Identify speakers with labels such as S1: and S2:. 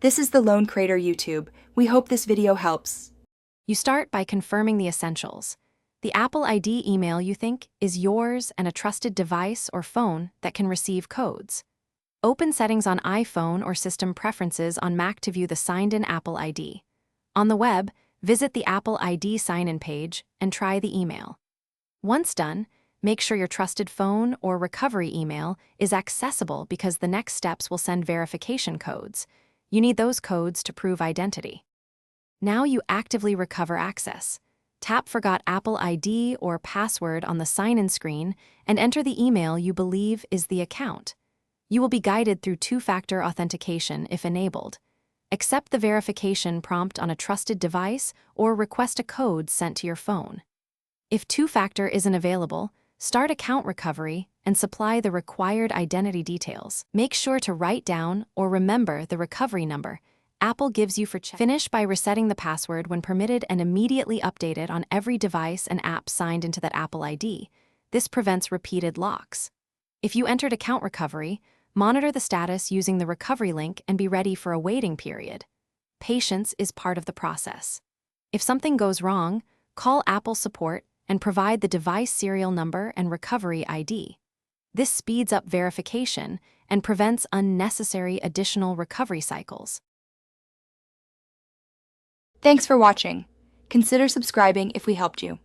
S1: This is the Lone Crater YouTube. We hope this video helps.
S2: You start by confirming the essentials. The Apple ID email you think is yours and a trusted device or phone that can receive codes. Open Settings on iPhone or System Preferences on Mac to view the signed-in Apple ID. On the web, visit the Apple ID sign-in page and try the email. Once done, make sure your trusted phone or recovery email is accessible because the next steps will send verification codes. You need those codes to prove identity. Now you actively recover access. Tap Forgot Apple ID or password on the sign-in screen and enter the email you believe is the account. You will be guided through two-factor authentication if enabled. Accept the verification prompt on a trusted device or request a code sent to your phone. If two-factor isn't available, start account recovery and supply the required identity details. Make sure to write down or remember the recovery number Apple gives you for check. Finish by resetting the password when permitted and immediately update it on every device and app signed into that Apple ID. This prevents repeated locks. If you entered account recovery, monitor the status using the recovery link and be ready for a waiting period. Patience is part of the process. If something goes wrong, call Apple support and provide the device serial number and recovery ID. This speeds up verification and prevents unnecessary additional recovery cycles.
S1: Thanks for watching. Consider subscribing if we helped you.